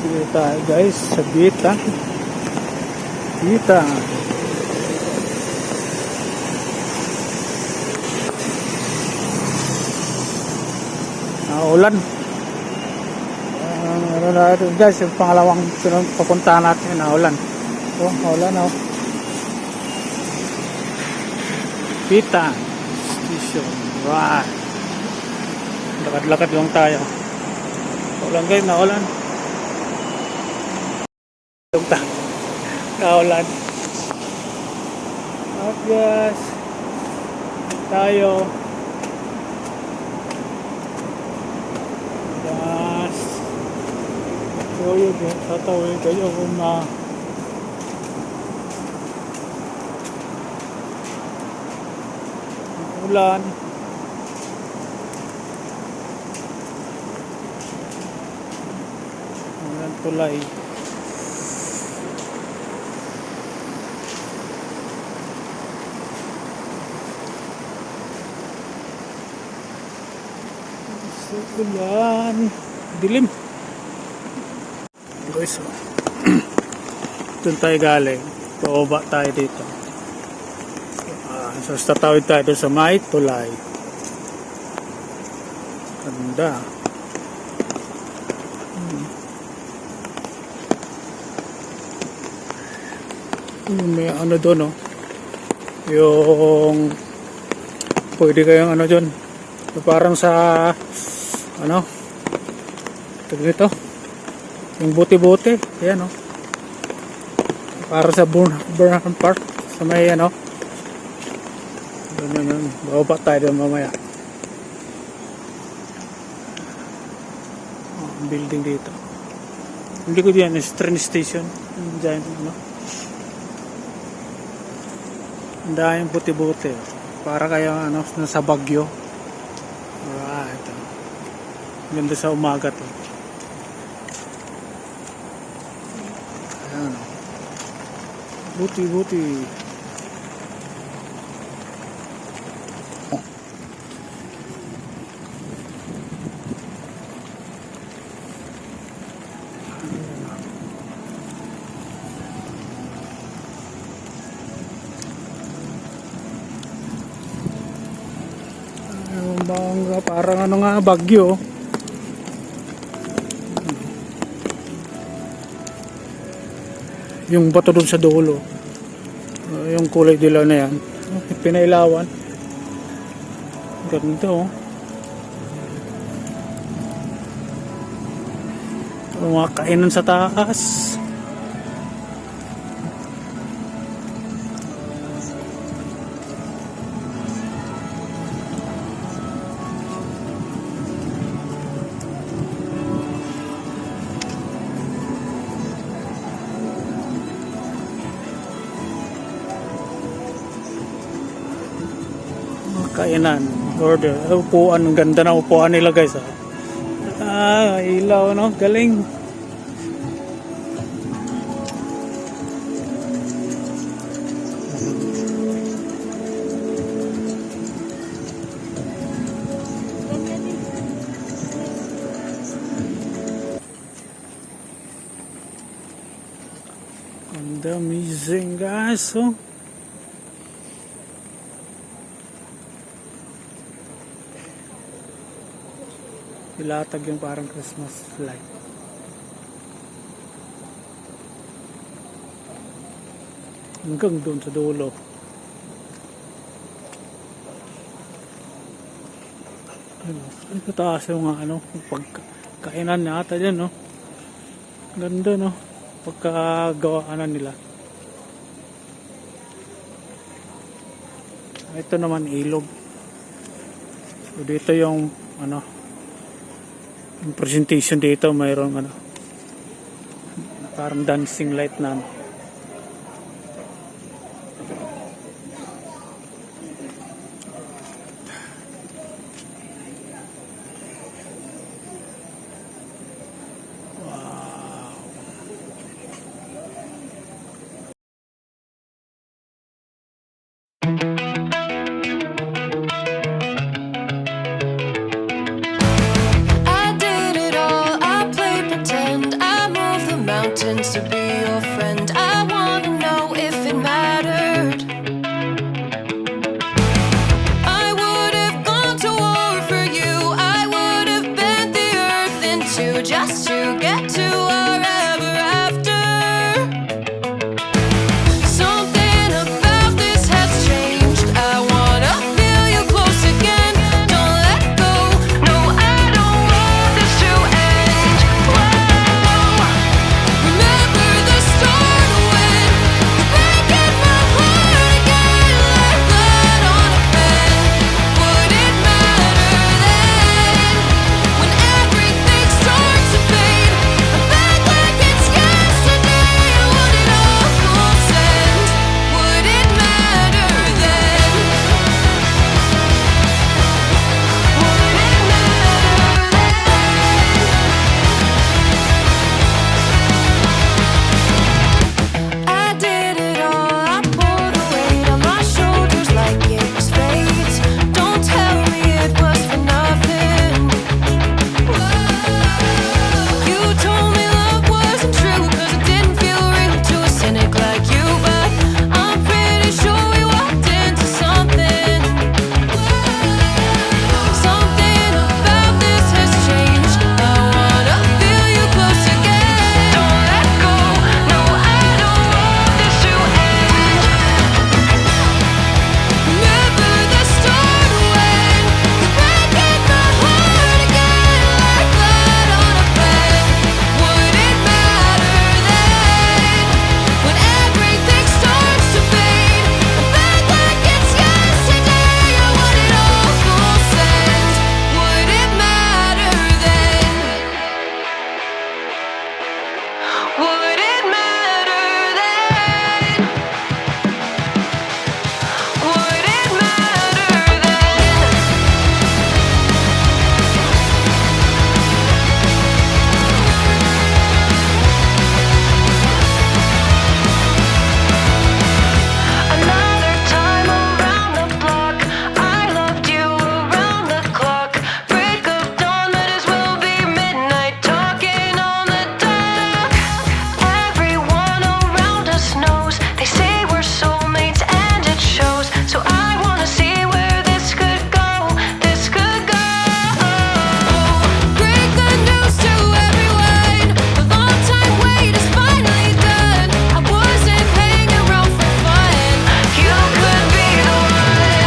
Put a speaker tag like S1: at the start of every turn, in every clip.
S1: Dito tayo guys sa Bita. Bita. Ulan. Ano na ito guys, yung pangalawang papuntahan natin na ulan. Ulan oh. Bita Station. Wow. Lakad-lakad lang tayo. Ulan guys, na ulan. Naulan. Up guys. Tayo. Yes. So yun, tatawin kayo kung ulan. Ulan tulay. Ulan, dilim guys. Doon tayo galing, pababa tayo dito. So tatawid tayo doon sa may tulay. Ganda. May ano doon oh, yung pwede kayong ano doon, parang sa ano ito, yung buti-buti yan oh, para sa Burnham Park sa may ano doon. Bababa tayo doon mamaya. Building dito, hindi ko diyan train station diyan ano, ang daming buti-buti para kaya ano nasa Baguio. Right. Ganda sa umaga to. Ayan. Buti-buti. Bangga, parang ano nga, Baguio. Yung bato doon sa dulo, yung kulay dilaw na yan, pinailawan. Ganda oh. Mga kainan sa taas. Kainan, order, upuan, ang ganda na upuan nila guys ilaw no, galing. Ganda, amazing guys oh. Ilatag yung parang Christmas light. Hanggang doon sa dulo. Ay, kataas yung ano, pagkainan nata dyan, no? Ganda, no? Pagkagawaan nila. Ito naman ilog. So, dito yung, ano, yung presentation dito, mayroong ano, parang dancing light na ano.
S2: I did it all, I played pretend, I moved distance to be your friend. I wanna know if it mattered. I would have gone to war for you. I would have bent the earth in two just to get to our ever after. Something about this has changed. I wanna feel you close again. Don't let go. No, I don't want this to end. Whoa. Remember the start when you're breaking my heart again like blood on a pen. Would it matter then when everything starts to fade? I'm back like it's yesterday. Would it all end? Would it matter then? Would it matter then? I did it all. I pulled the weight on my shoulders like it was fate. Don't tell me it was for nothing. You told me love wasn't true 'cause it didn't feel real to a cynic like you. But I'm pretty sure we walked into something. Something about this has changed. I wanna feel you close again. Don't let go. No, I don't want this to end. Remember the start when you're breaking my heart again like blood on a pen. Would it matter then when everything starts to fade? I'm back like it's yesterday. I want it all full send. Would it matter then? Would it matter then? Would it matter then? Another time around the block, I loved you around the clock. Break of dawn, might as well be midnight, talking on the dock. Everyone around us knows, they say we're soulmates and it shows. So I wanna see where this could go, this could go. Break the news to everyone, the long time wait is finally done. I wasn't hanging around for fun. You could be the one.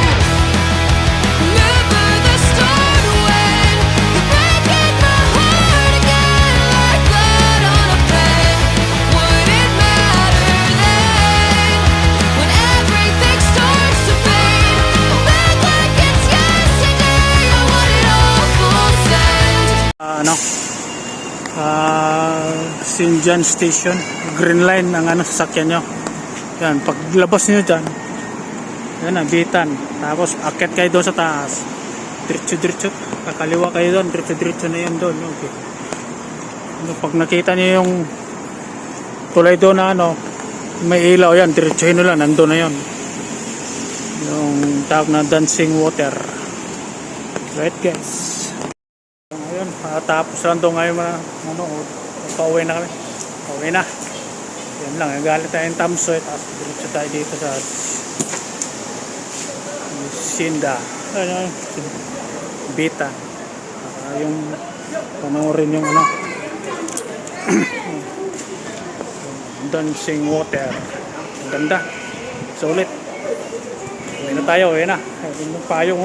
S2: Remember the start when you're breaking my heart again like blood on a pen. Would it matter then when everything starts to fade? I'm back like it's yesterday. I want it all full send.
S1: Sinjan Station, Green Line ang sasakyan nyo. Yan, paglabas nyo dyan, yan ang Bitan. Tapos akit kayo doon sa taas, diretso kakaliwa kayo doon, diretso na yun doon. Okay. Pag nakita nyo yung tulay doon na may ilaw, yan, diretsohin nyo lang, nandun na yun yung tawag na dancing water. Right guys, ayun, tapos lang doon ngayon pauwi na kami. Pauwi na. Yan lang, galit tayong Tamsoy. Tapos diretso tayo dito sa Sinda. Bita. Yung panoorin yung dancing water. Ang ganda. Sulit. Uwi na tayo, uwi na. Yung payong